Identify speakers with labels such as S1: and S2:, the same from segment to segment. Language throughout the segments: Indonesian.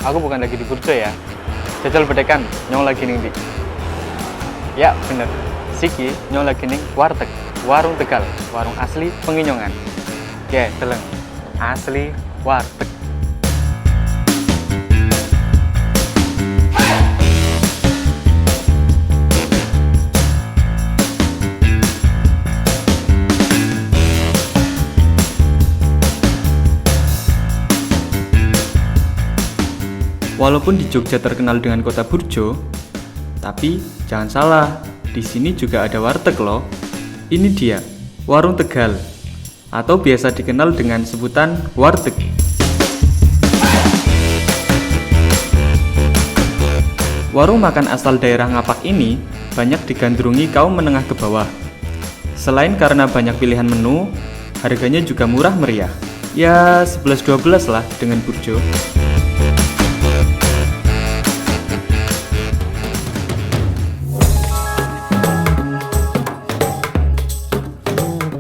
S1: aku bukan lagi di Burjo ya. Jajal bedekan, nyong lagi ning di. Ya, bener. Siki nyong lagi ning warteg, warung Tegal, warung asli penginyongan. Ya, teleng. Asli warteg.
S2: Walaupun di Jogja terkenal dengan kota burjo, tapi jangan salah, di sini juga ada warteg loh. Ini dia, Warung Tegal, atau biasa dikenal dengan sebutan warteg. Warung makan asal daerah Ngapak ini banyak digandrungi kaum menengah ke bawah. Selain karena banyak pilihan menu, harganya juga murah meriah. Ya 11-12 lah dengan burjo.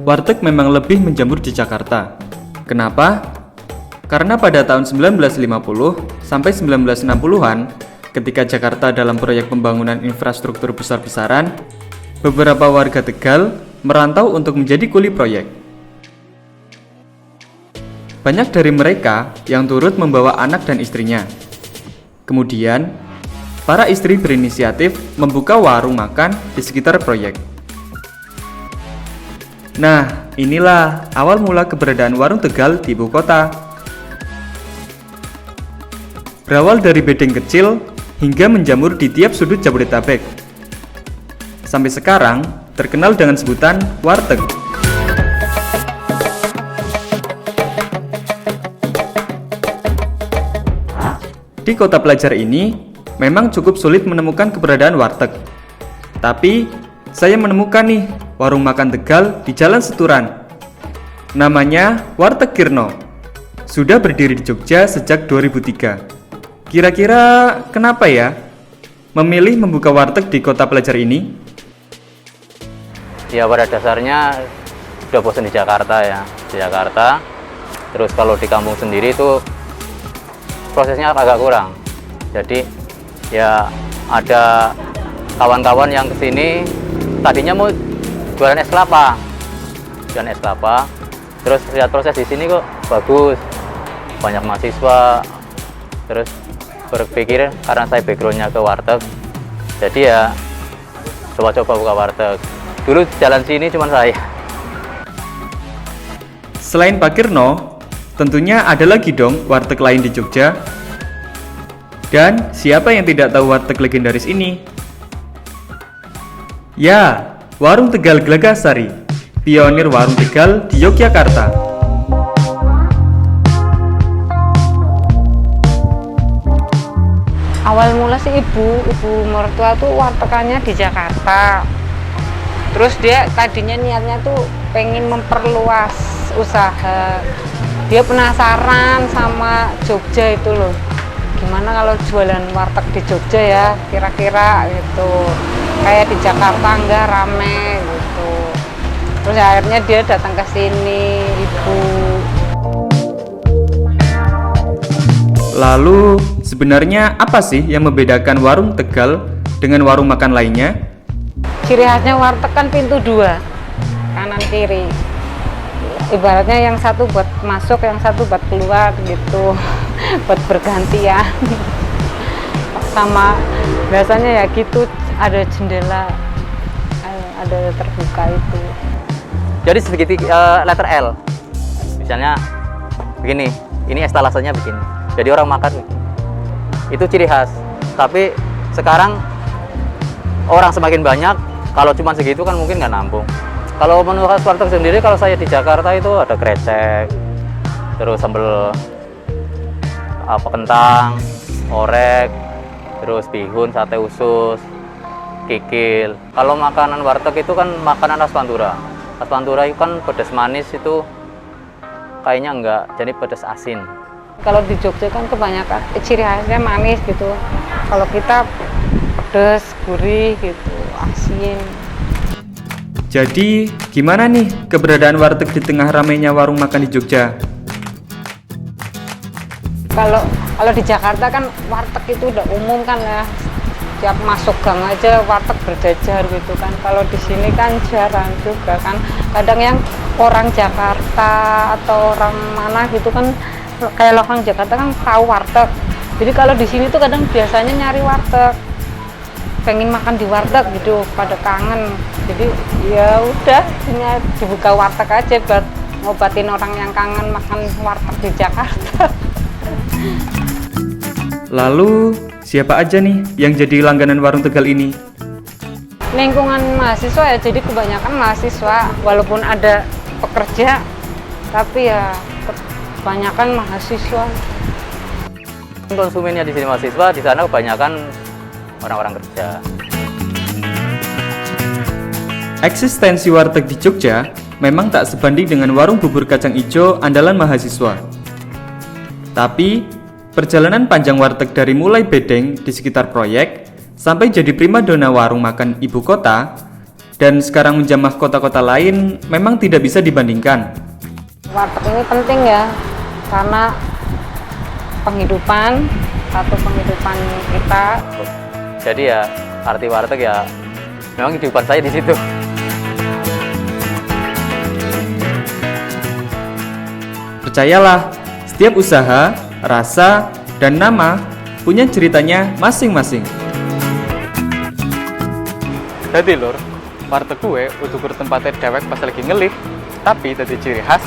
S2: Warteg memang lebih menjamur di Jakarta. Kenapa? Karena pada tahun 1950 sampai 1960-an, ketika Jakarta dalam proyek pembangunan infrastruktur besar-besaran, beberapa warga Tegal merantau untuk menjadi kuli proyek. Banyak dari mereka yang turut membawa anak dan istrinya. Kemudian, para istri berinisiatif membuka warung makan di sekitar proyek. Nah, inilah awal mula keberadaan warung Tegal di ibu kota. Berawal dari bedeng kecil hingga menjamur di tiap sudut Jabodetabek. Sampai sekarang terkenal dengan sebutan warteg. Di kota pelajar ini memang cukup sulit menemukan keberadaan warteg. Tapi saya menemukan nih warung makan Tegal di Jalan Seturan. Namanya Warteg Kirno. Sudah berdiri di Jogja sejak 2003. Kira-kira kenapa ya memilih membuka warteg di kota pelajar ini?
S3: Ya pada dasarnya udah bosan di Jakarta ya. Di Jakarta. Terus kalau di kampung sendiri itu prosesnya agak kurang. Jadi ya ada kawan-kawan yang kesini tadinya mau jualan es kelapa, terus lihat proses di sini kok bagus, banyak mahasiswa, terus berpikir karena saya backgroundnya ke warteg, jadi ya coba-coba buka warteg. Dulu jalan sini cuma saya.
S2: Selain Pak Kirno, tentunya ada lagi dong warteg lain di Jogja. Dan siapa yang tidak tahu warteg legendaris ini? Ya, Warung Tegal Gelagasari, pionir warung Tegal di Yogyakarta.
S4: Awal mula sih ibu mertua tuh wartegannya di Jakarta. Terus dia tadinya niatnya tuh pengen memperluas usaha. Dia penasaran sama Jogja itu loh. Gimana kalau jualan warteg di Jogja ya, kira-kira gitu. Kayak di Jakarta enggak rame gitu. Terus akhirnya dia datang ke sini, ibu.
S2: Lalu sebenarnya apa sih yang membedakan warung Tegal dengan warung makan lainnya?
S4: Ciri khasnya warteg kan pintu dua, kanan kiri. Ibaratnya yang satu buat masuk, yang satu buat keluar gitu, buat bergantian. Sama biasanya ya gitu, ada jendela, ada terbuka itu.
S3: Jadi segitiga letter L, misalnya begini, ini estalasenya begini, jadi orang makan begini. Itu ciri khas. Tapi sekarang orang semakin banyak, kalau cuma segitu kan mungkin nggak nampung. Kalau menu khas warteg sendiri, kalau saya di Jakarta itu ada krecek, terus sambal kentang, orek, terus bihun, sate usus, kikil. Kalau makanan warteg itu kan makanan khas Pantura. Khas Pantura itu kan pedas manis, itu kayaknya enggak, jadi pedas asin.
S4: Kalau di Jogja kan kebanyakan ciri khasnya manis gitu. Kalau kita pedas, gurih gitu, asin.
S2: Jadi, gimana nih keberadaan warteg di tengah ramainya warung makan di Jogja?
S4: Kalau di Jakarta kan warteg itu udah umum kan ya, tiap masuk gang aja warteg berjajar gitu kan. Kalau di sini kan jarang juga kan, kadang yang orang Jakarta atau orang mana gitu kan, kayak orang Jakarta kan tahu warteg. Jadi kalau di sini tuh kadang biasanya nyari warteg, pengen makan di warteg gitu, pada kangen. Jadi ya udah, ini dibuka warteg aja buat ngobatin orang yang kangen makan warteg di Jakarta.
S2: Lalu, siapa aja nih yang jadi langganan warung Tegal ini?
S4: Lingkungan mahasiswa ya, jadi kebanyakan mahasiswa, walaupun ada pekerja, tapi ya kebanyakan mahasiswa.
S3: Konsumennya di sini mahasiswa, di sana kebanyakan orang-orang kerja.
S2: Eksistensi warteg di Jogja memang tak sebanding dengan warung bubur kacang ijo andalan mahasiswa. Tapi, perjalanan panjang warteg dari mulai bedeng di sekitar proyek sampai jadi primadona warung makan ibu kota dan sekarang menjamah kota-kota lain memang tidak bisa dibandingkan.
S4: Warteg ini penting ya, karena penghidupan, satu penghidupan kita.
S3: Jadi ya arti warteg ya memang kehidupan saya di situ.
S2: Percayalah, setiap usaha, rasa, dan nama punya ceritanya masing-masing.
S1: Jadi lur, warteg gue utukur tempatnya dewek pas lagi ngelih, tapi tadi ciri khas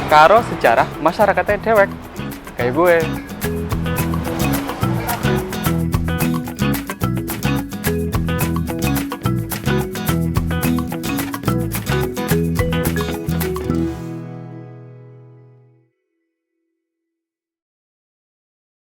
S1: karo sejarah masyarakatnya dewek kayak gue.